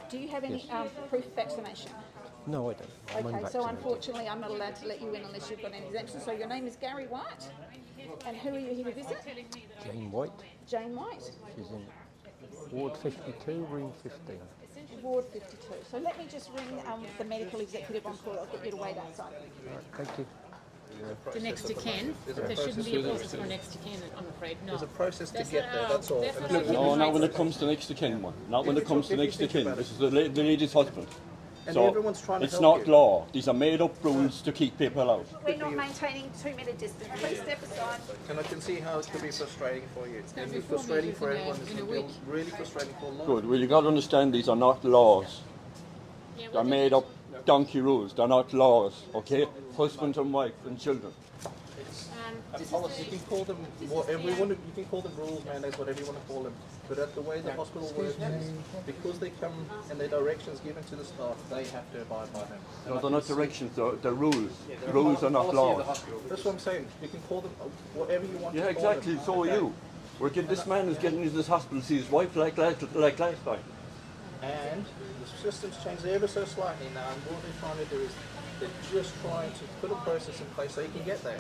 Do you have any proof of vaccination? No, I don't. I'm Okay, so unvaccinated. unfortunately I'm not allowed to let you in unless you've got an exemption. So your name is Gary White, and who are you here to visit? Jane White. Jane White. She's in Ward 52, room 15. Ward 52. So let me just ring the medical executive on call. I'll get you to wait outside. All right, thank you. The next to kin. There shouldn't be a process for next to kin, I'm afraid. No. There's a process to get there, that's all. No, not when it comes to next to kin one. Not when it comes to next to kin. This is the lady's husband. And So everyone's trying to it's help not you. law. These are made up rules to keep people out. We're not maintaining 2 metre distance. Please step aside. And I can see how it could be frustrating for you. It's going to be four frustrating metres for in a- everyone. It's in a going to be week. really frustrating for a lot. Good. Well, you got to understand these are not laws. They're made up donkey rules. They're not laws. Okay, husband and wife and children. You can call them whatever you want. You can call them rules, mandates, whatever you want to call them. But at the way the hospital works, because they come and their directions given to the staff, they have to abide by them. No, they're not directions. They're rules. Rules are not laws. That's what I'm saying. You can call them whatever you want. Yeah, to call exactly. Them. So are you. This man is getting into this hospital to see his wife like last time. And the system's changed ever so slightly now. And what they're trying to do is they're just trying to put a process in place so you can get there.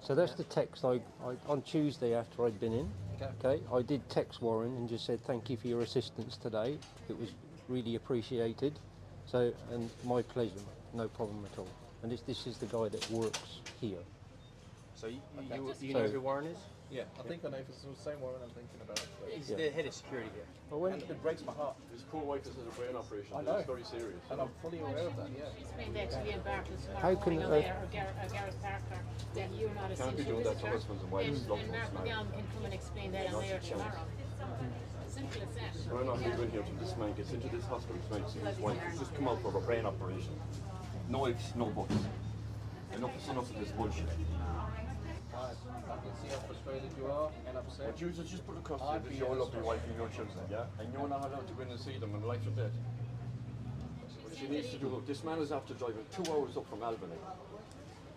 So that's the text I on Tuesday after I'd been in. Okay, I did text Warren and just said thank you for your assistance today. It was really appreciated. So, and my pleasure, no problem at all. And this is the guy that works here. So you know who Warren is? Yeah, I think I know if it's the same one I'm thinking about. He's the head of security here. Well, And it breaks my heart. His poor wife has had a brain operation. I know. It's very serious. And I'm fully aware of that, yeah. Explain that to Ian Bartlett tomorrow How can morning or Gareth Parker, that you're not a Can't be essential doing that to visitor. husbands and wives, And loved Mark ones, man. McGowan can come and explain that on there tomorrow. Simple as that. We're not leaving here till this man gets into this hospital tonight to see his wife. He's just come out for a brain operation. No ifs, no buts. Enough of this bullshit. I can see how frustrated you are and upset. But you just put across there that your lovely wife and your children, yeah? And you're not allowed to go in and see them in life or death. What she needs to do, this man is after driving 2 hours up from Albany.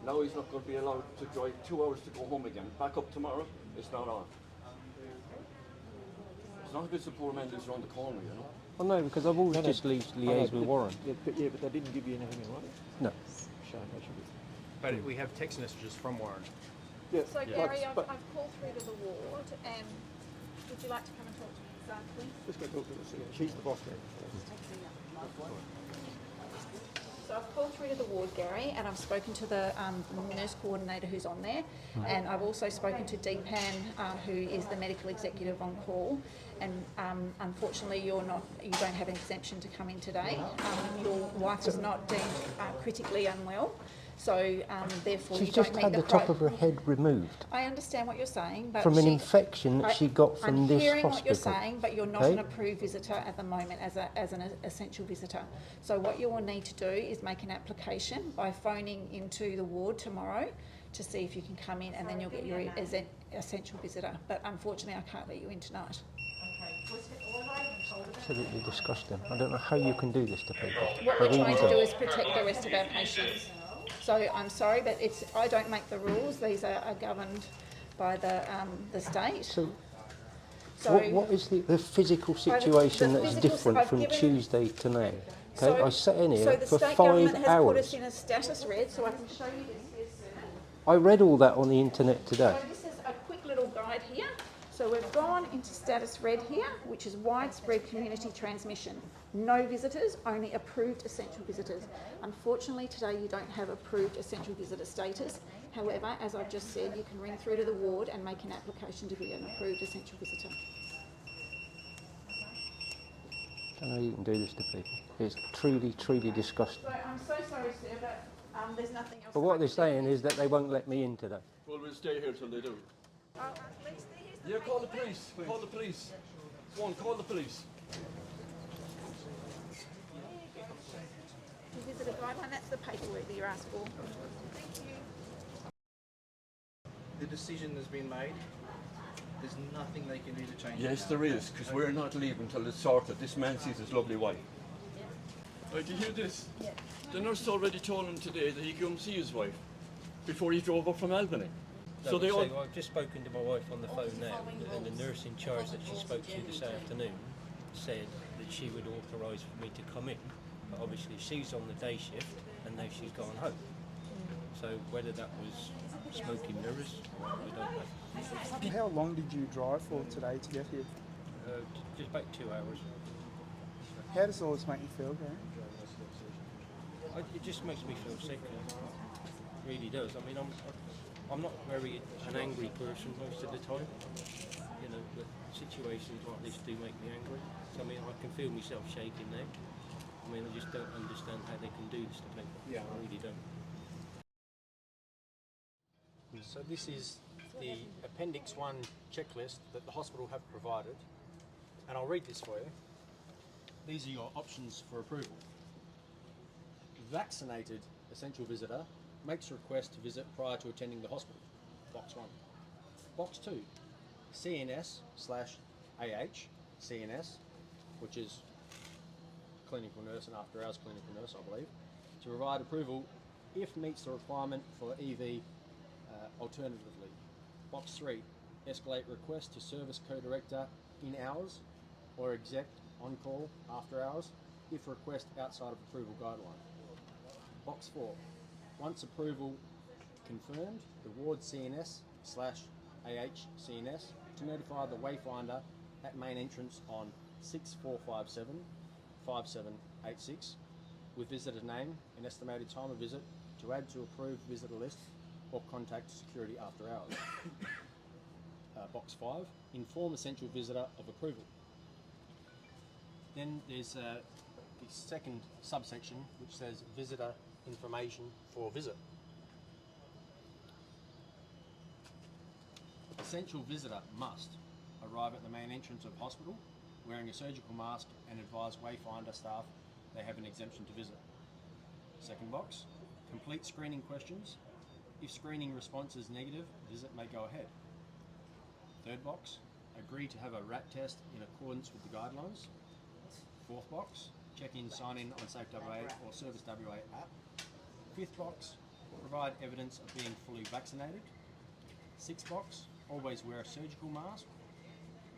Now he's not going to be allowed to drive 2 hours to go home again. Back up tomorrow, it's not on. It's not a bit of poor man lives around the corner, you know? Well, no, because I've always just liaised with Warren. But they didn't give you anything, right? No. Shame, that should be. But we have text messages from Warren. So Gary, I've called through to the ward, and would you like to come and talk to me this afternoon? Just go talk to her. She's the boss there. So I've called through to the ward, Gary, and I've spoken to the nurse coordinator who's on there, and I've also spoken to Deepan, who is the medical executive on call. And unfortunately, you don't have an exemption to come in today. Your wife is not deemed critically unwell, so therefore She's you don't just meet had the the top of her head removed I understand what you're saying, but from an infection that she got from I'm this hearing hospital. what you're saying, but you're not Okay? an approved visitor at the moment as an essential visitor. So what you will need to do is make an application by phoning into the ward tomorrow to see if you can come in, and then you'll get your essential visitor. But unfortunately, I can't let you in tonight. Absolutely disgusting. I don't know how you can do this to people. What I we're really trying to don't. do is protect the rest of our patients. So I'm sorry, but I don't make the rules. These are governed by the state. So, So what is the physical situation the that's physical- different I've from given- Tuesday to now? Okay, So- I sat in so here the for state 5 government has put us hours. in a status red, so I can show you this. I read all that on the internet today. So this is a quick little guide here. So we've gone into status red here, which is widespread community transmission. No visitors, only approved essential visitors. Unfortunately, today you don't have approved essential visitor status. However, as I've just said, you can ring through to the ward and make an application to be an approved essential visitor. I don't know how you can do this to people. It's truly, truly disgusting. So I'm so sorry, sir, but there's nothing else. But what they're saying is that they won't let me in today. Well, we'll stay here till they do. Yeah, call the police. Call the police. Go on, call the police. The visitor guideline, that's the paperwork that you're asked for. Thank you. The decision has been made. There's nothing they can do to change it. Yes, there is, because we're not leaving until it's sorted. This man sees his lovely wife. Did you hear this? Yeah. The nurse already told him today that he could come see his wife before he drove up from Albany. So they all... I've just spoken to my wife on the phone now, and the nurse in charge that she spoke to this afternoon said that that she would authorise for me to come in, but obviously she's on the day shift and now she's gone home. So whether that was smoking mirrors, I don't know. How long did you drive for today to get here? Just about 2 hours. How does all this make you feel, Gary? It just makes me feel sick. It really does. I mean, I'm not very an angry person most of the time. You know, but situations like this do make me angry. So I mean, I can feel myself shaking now. I mean, I just don't understand how they can do this to people. Yeah, I really don't. So this is the Appendix 1 checklist that the hospital have provided, and I'll read this for you. These are your options for approval. Vaccinated essential visitor makes a request to visit prior to attending the hospital. Box 1. Box 2. CNS/AH, CNS, which is clinical nurse and after hours clinical nurse, I believe, to provide approval if meets the requirement for EV. Alternatively, Box 3, escalate request to service co-director in hours or exec on call after hours if request outside of approval guideline. Box 4, once approval confirmed, the ward CNS/AH CNS to notify the wayfinder at main entrance on 6457-5786 with visitor name and estimated time of visit to add to approved visitor list or contact security after hours. Box 5, inform essential visitor of approval. Then there's the second subsection which says visitor information for visit. Essential visitor must arrive at the main entrance of hospital wearing a surgical mask and advise wayfinder staff they have an exemption to visit. Second box, complete screening questions. If screening response is negative, visit may go ahead. Third box, agree to have a RAT test in accordance with the guidelines. Fourth box, check in, sign in on Safe WA or Service WA app. Fifth box, provide evidence of being fully vaccinated. Sixth box, always wear a surgical mask.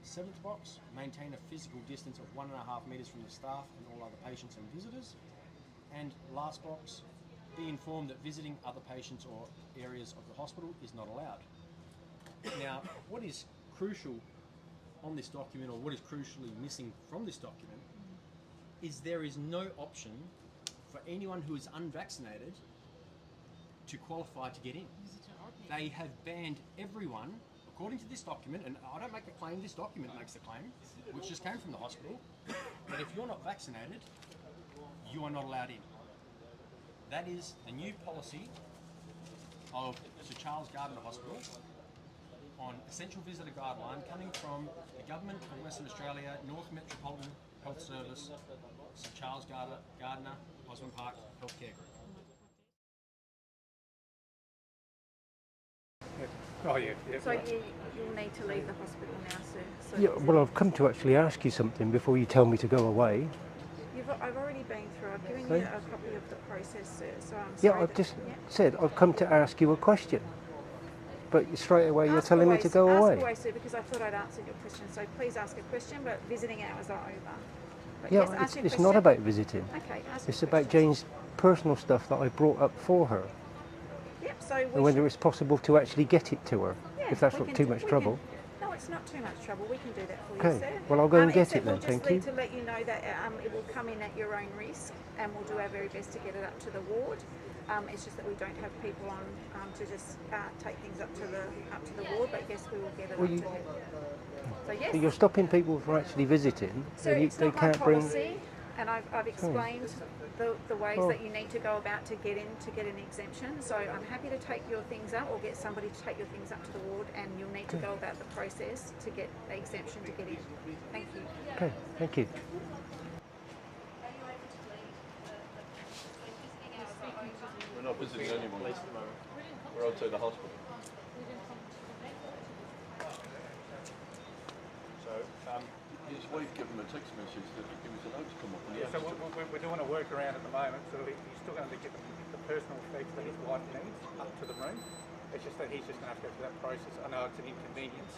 Seventh box, maintain a physical distance of 1.5 metres from the staff and all other patients and visitors. And last box, be informed that visiting other patients or areas of the hospital is not allowed. Now, what is crucial on this document, or what is crucially missing from this document, is there is no option for anyone who is unvaccinated to qualify to get in. They have banned everyone, according to this document, and I don't make the claim, this document makes the claim, which just came from the hospital, that if you're not vaccinated, you are not allowed in. That is the new policy of Sir Charles Gardiner Hospital on essential visitor guideline coming from the Government of Western Australia, North Metropolitan Health Service, Sir Charles Gardiner Osborne Park Healthcare Group. Oh yeah. So you'll need to leave the hospital now, sir. So Yeah, well, I've come to actually ask you something before you tell me to go away. I've already been through. I've given Okay. you a copy of the process, sir. So I'm Yeah, sorry. I've just said I've come to ask you a question. But straight away you're Ask telling me away, to go ask away. away, sir, because I thought I'd answered your question. So please ask a question, but visiting hours are over. But Yeah, yes, ask your it's not question. about visiting. Okay, ask It's your about question. Jane's personal stuff that I brought up for her, Yep. So and we whether should, it's possible to actually get it to her, yeah, if that's we not can too do- much we trouble. can- no, it's not too much trouble. We can do that for you, Okay, sir. well, I'll go and get except it then, we'll thank just you. need to let you know that it will come in at your own risk, and we'll do our very best to get it up to the ward. It's just that we don't have people on to just take things up to the ward, but yes, we will get it Well, up you- to him. So yes, So you're stopping people from actually visiting, so and it's they not my can't bring. policy, and I've explained the ways Oh. that you need to go about to get an exemption. So I'm happy to take your things up, or get somebody to take your things up to the ward, and you'll need to go about the process to get the exemption to get in. Thank you. Okay, thank you. We're not visiting anyone. We're outside the hospital. So, His wife gave him a text message that he was allowed to come up. And he Yeah, so asked him. we're doing a workaround at the moment, so he's still going to get the personal effects that his wife needs up to the room. It's just that he's just going to have to go through that process. I know it's an inconvenience.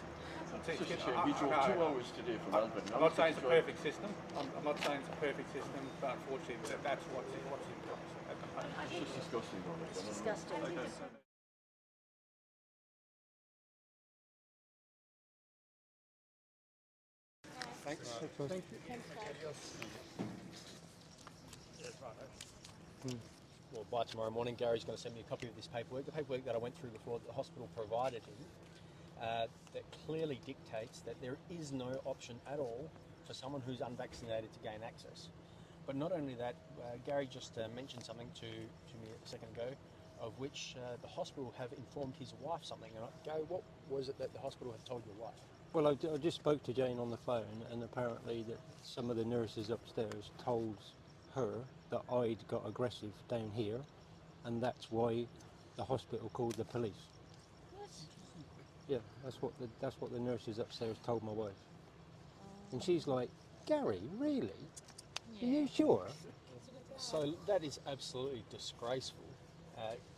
It's just a shame. He drove 2 hours today from Melbourne. I'm not saying it's a perfect system. I'm not saying it's a perfect system, but unfortunately that's what's in place at the moment. It's just disgusting. It's disgusting. Thanks. Well, by tomorrow morning, Gary's going to send me a copy of this paperwork. The paperwork that I went through before the hospital provided him, that clearly dictates that there is no option at all for someone who's unvaccinated to gain access. But not only that, Gary just mentioned something to me a second ago, of which the hospital have informed his wife something. And Gary, what was it that the hospital had told your wife? Well, I just spoke to Jane on the phone, and apparently that some of the nurses upstairs told her that I'd got aggressive down here, and that's why the hospital called the police. What? Yeah, that's what the nurses upstairs told my wife. And she's like, Gary, really? Are you sure? So that is absolutely disgraceful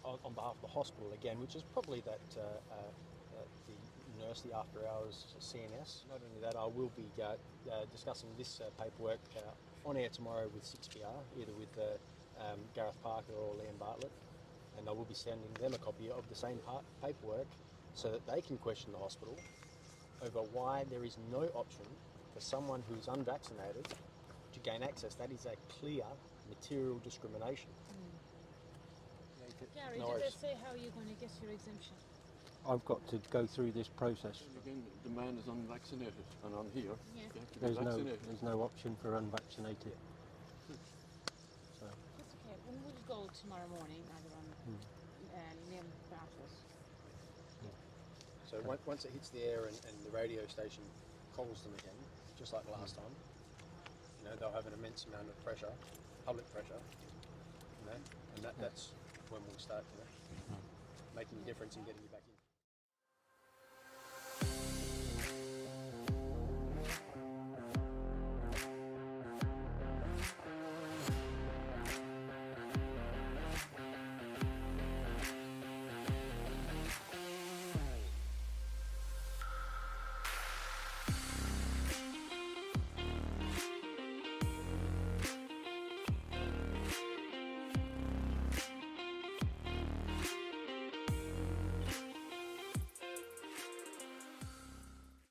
on behalf of the hospital again, which is probably that the nurse, the after hours CNS. Not only that, I will be discussing this paperwork on air tomorrow with 6PR, either with Gareth Parker or Liam Bartlett, and I will be sending them a copy of the same paperwork so that they can question the hospital over why there is no option for someone who's unvaccinated to gain access. That is a clear material discrimination. Gary, No did worries. they say how you're going to get your exemption? I've got to go through this process. Again, the man is unvaccinated, and I'm here. Yeah. You have to be There's vaccinated. no option for unvaccinated. So, That's okay. When we'll go tomorrow morning, either on Liam Bartlett. So once it hits the air and the radio station calls them again, just like last time, they'll have an immense amount of pressure, public pressure, and that's when we'll start, making a difference in getting you back in.